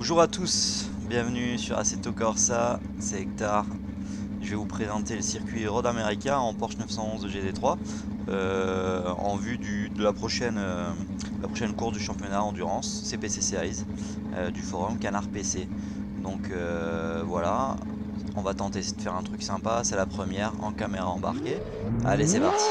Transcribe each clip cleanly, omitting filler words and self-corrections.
Bonjour à tous, bienvenue sur Assetto Corsa, c'est Hector. Je vais vous présenter le circuit Road America en Porsche 911 GT3 en vue de la prochaine course du championnat Endurance CPC Series du forum Canard PC. Donc voilà, on va tenter de faire un truc sympa, c'est la première en caméra embarquée. Allez, c'est parti.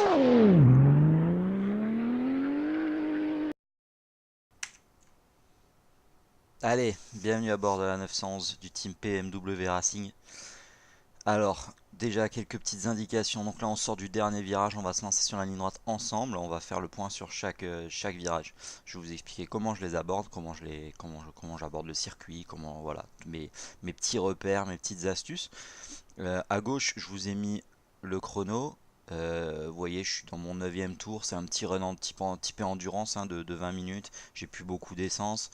Allez, bienvenue à bord de la 911 du team PMW Racing. Alors, déjà quelques petites indications. Donc là, on sort du dernier virage, on va se lancer sur la ligne droite ensemble. On va faire le point sur chaque virage. Je vais vous expliquer comment je les aborde, comment j'aborde le circuit, comment voilà, mes petits repères, mes petites astuces. À gauche, je vous ai mis le chrono. Vous voyez, je suis dans mon 9ème tour. C'est un petit run en typé endurance de 20 minutes. J'ai plus beaucoup d'essence.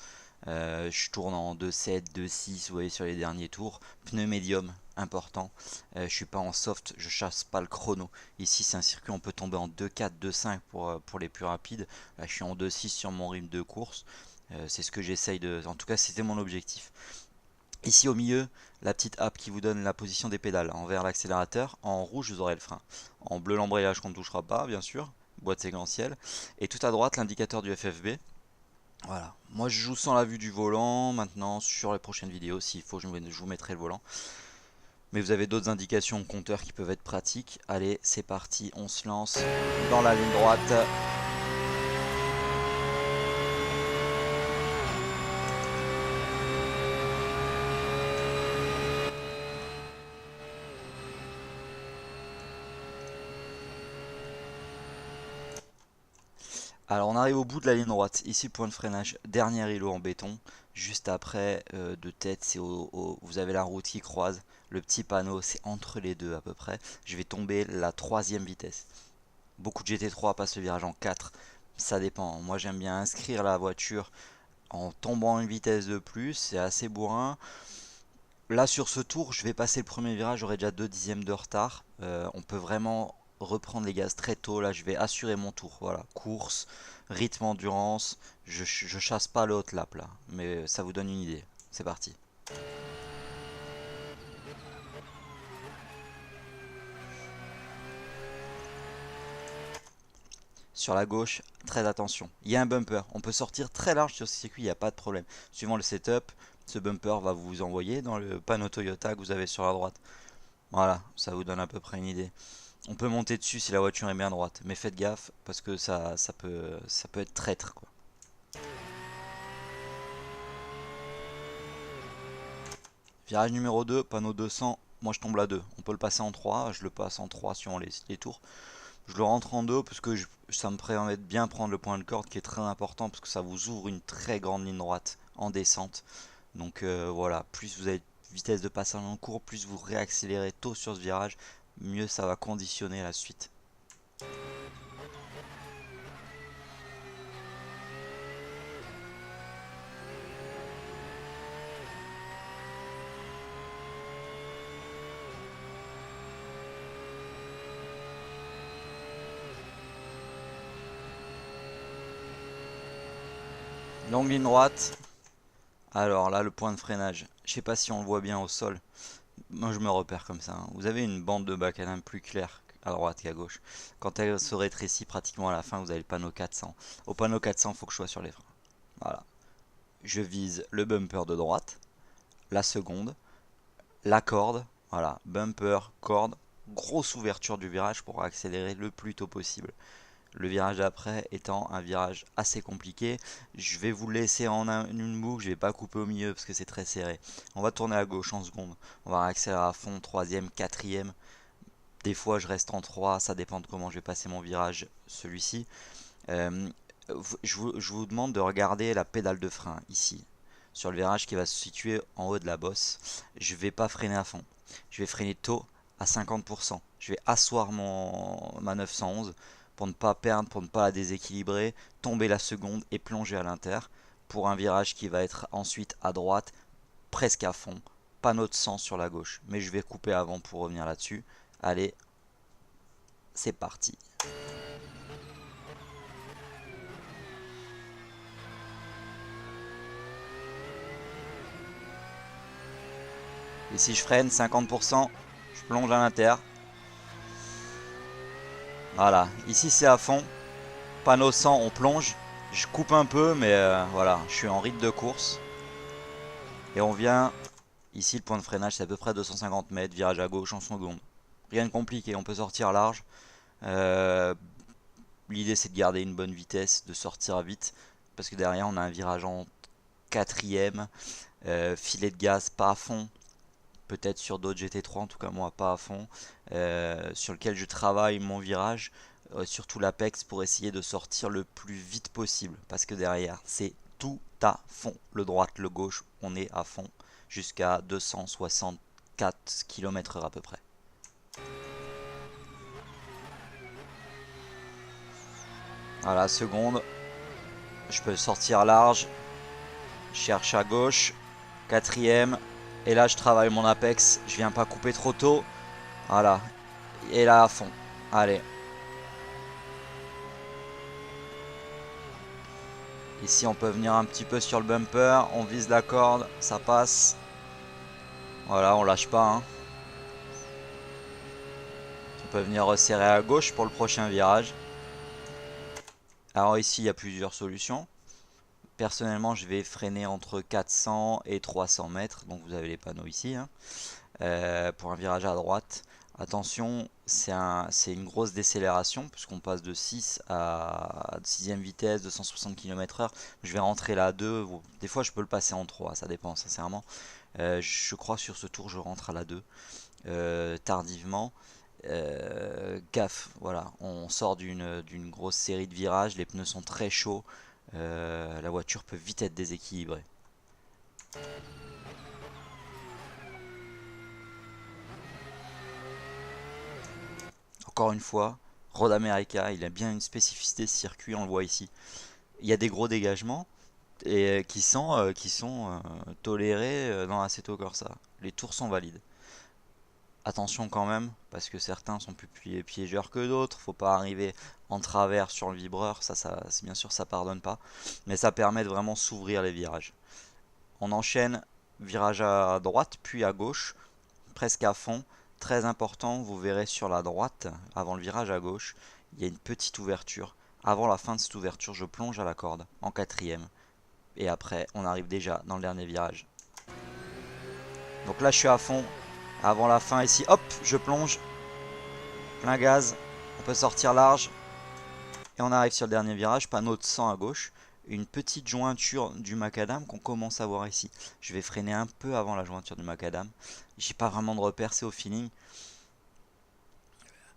Je tourne en 2.7, 2.6, vous voyez sur les derniers tours. Pneu médium, important. Je suis pas en soft, je chasse pas le chrono. Ici c'est un circuit, on peut tomber en 2.4, 2.5 pour les plus rapides. Là je suis en 2.6 sur mon rythme de course. C'est ce que j'essaye de... En tout cas c'était mon objectif. Ici au milieu, la petite app qui vous donne la position des pédales. En vert l'accélérateur, en rouge vous aurez le frein. En bleu l'embrayage qu'on ne touchera pas bien sûr. Boîte séquentielle. Et tout à droite l'indicateur du FFB. Voilà, moi je joue sans la vue du volant. Maintenant sur les prochaines vidéos, s'il faut, je vous mettrai le volant. Mais vous avez d'autres indications compteurs qui peuvent être pratiques. Allez, c'est parti, on se lance dans la ligne droite. Alors on arrive au bout de la ligne droite. Ici point de freinage, dernier îlot en béton. Juste après, de tête, vous avez la route qui croise. Le petit panneau, c'est entre les deux à peu près. Je vais tomber la 3ème vitesse. Beaucoup de GT3 passent le virage en 4. Ça dépend. Moi j'aime bien inscrire la voiture en tombant une vitesse de plus, c'est assez bourrin. Là sur ce tour, je vais passer le premier virage, j'aurai déjà 2 dixièmes de retard. On peut vraiment reprendre les gaz très tôt. Là je vais assurer mon tour. Voilà, course, rythme, endurance. Je chasse pas le hot lap là, mais ça vous donne une idée. C'est parti. Sur la gauche, très attention. Il y a un bumper. On peut sortir très large sur ce circuit, il n'y a pas de problème. Suivant le setup, ce bumper va vous envoyer dans le panneau Toyota que vous avez sur la droite. Voilà, ça vous donne à peu près une idée. On peut monter dessus si la voiture est bien droite, mais faites gaffe parce que ça peut être traître, quoi. Virage numéro 2, panneau 200, moi je tombe là 2. On peut le passer en 3, je le passe en 3 suivant les tours. Je le rentre en 2 parce que ça me permet de bien prendre le point de corde qui est très important parce que ça vous ouvre une très grande ligne droite en descente. Donc voilà, plus vous avez de vitesse de passage en cours, plus vous réaccélérez tôt sur ce virage, mieux ça va conditionner la suite. Longue ligne droite. Alors là, le point de freinage. Je sais pas si on le voit bien au sol. Moi, je me repère comme ça, hein. Vous avez une bande de macadam plus claire à droite qu'à gauche. Quand elle se rétrécit pratiquement à la fin, vous avez le panneau 400. Au panneau 400, il faut que je sois sur les freins. Voilà. Je vise le bumper de droite, la seconde, la corde. Voilà, bumper, corde. Grosse ouverture du virage pour accélérer le plus tôt possible. Le virage d'après étant un virage assez compliqué. Je vais vous laisser en une boucle, je vais pas couper au milieu parce que c'est très serré. On va tourner à gauche en seconde. On va accélérer à fond, troisième, quatrième. Des fois je reste en 3, ça dépend de comment je vais passer mon virage, celui-ci. Euh, je vous demande de regarder la pédale de frein ici, sur le virage qui va se situer en haut de la bosse. Je vais pas freiner à fond. Je vais freiner tôt à 50%. Je vais asseoir ma 911 pour ne pas perdre, pour ne pas la déséquilibrer, tomber la seconde et plonger à l'inter pour un virage qui va être ensuite à droite, presque à fond. Panneau de 100 sur la gauche. Mais je vais couper avant pour revenir là-dessus. Allez, c'est parti. Et si je freine 50%, je plonge à l'inter. Voilà, ici c'est à fond. Panneau 100, on plonge. Je coupe un peu, mais voilà, je suis en rythme de course. Et on vient, ici le point de freinage c'est à peu près 250 mètres, virage à gauche en seconde. Rien de compliqué, on peut sortir large. L'idée c'est de garder une bonne vitesse, de sortir vite. Parce que derrière on a un virage en quatrième. Filet de gaz pas à fond. Peut-être sur d'autres GT3, en tout cas moi pas à fond. Sur lequel je travaille mon virage. Surtout l'apex pour essayer de sortir le plus vite possible. Parce que derrière c'est tout à fond. Le droite, le gauche, on est à fond. Jusqu'à 264 km/h à peu près. Voilà, seconde. Je peux sortir large. Cherche à gauche. Quatrième. Et là, je travaille mon apex. Je viens pas couper trop tôt. Voilà. Et là, à fond. Allez. Ici, on peut venir un petit peu sur le bumper. On vise la corde. Ça passe. Voilà, on lâche pas. Hein. On peut venir resserrer à gauche pour le prochain virage. Alors ici, il y a plusieurs solutions. Personnellement, je vais freiner entre 400 et 300 mètres. Donc vous avez les panneaux ici. Hein. Pour un virage à droite. Attention, c'est une grosse décélération puisqu'on passe de 6 à 6ème vitesse, 260 km/h. Je vais rentrer là à 2. Des fois, je peux le passer en 3. Ça dépend sincèrement. Je crois que sur ce tour, je rentre à la 2. Tardivement. Gaffe, voilà, on sort d'une grosse série de virages, les pneus sont très chauds, la voiture peut vite être déséquilibrée. Encore une fois, Road America, il a bien une spécificité ce circuit, on le voit ici. Il y a des gros dégagements et qui sont tolérés dans Assetto Corsa. Les tours sont valides. Attention quand même, parce que certains sont plus piégeurs que d'autres. Faut pas arriver en travers sur le vibreur, bien sûr ça pardonne pas. Mais ça permet de vraiment s'ouvrir les virages. On enchaîne, virage à droite, puis à gauche, presque à fond. Très important, vous verrez sur la droite, avant le virage à gauche, il y a une petite ouverture. Avant la fin de cette ouverture, je plonge à la corde, en quatrième. Et après, on arrive déjà dans le dernier virage. Donc là, je suis à fond. Avant la fin ici, hop, je plonge. Plein gaz. On peut sortir large. Et on arrive sur le dernier virage. Panneau de 100 à gauche. Une petite jointure du macadam qu'on commence à voir ici. Je vais freiner un peu avant la jointure du macadam. J'ai pas vraiment de repère, c'est au feeling.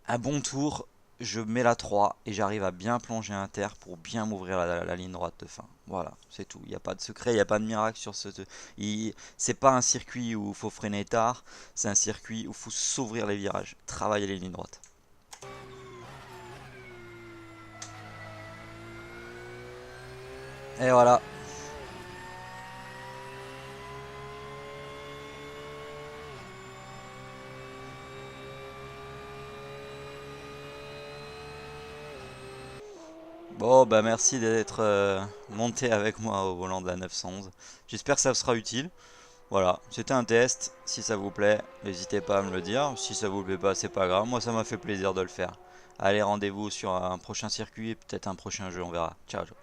Un bon tour. Je mets la 3 et j'arrive à bien plonger inter pour bien m'ouvrir la ligne droite de fin. Voilà, c'est tout. Il n'y a pas de secret, il n'y a pas de miracle sur ce... C'est pas un circuit où il faut freiner tard, c'est un circuit où il faut s'ouvrir les virages, travailler les lignes droites. Et voilà. Bon, bah merci d'être monté avec moi au volant de la 911. J'espère que ça vous sera utile. Voilà, c'était un test. Si ça vous plaît, n'hésitez pas à me le dire. Si ça vous plaît pas, c'est pas grave. Moi, ça m'a fait plaisir de le faire. Allez, rendez-vous sur un prochain circuit et peut-être un prochain jeu, on verra. Ciao, ciao.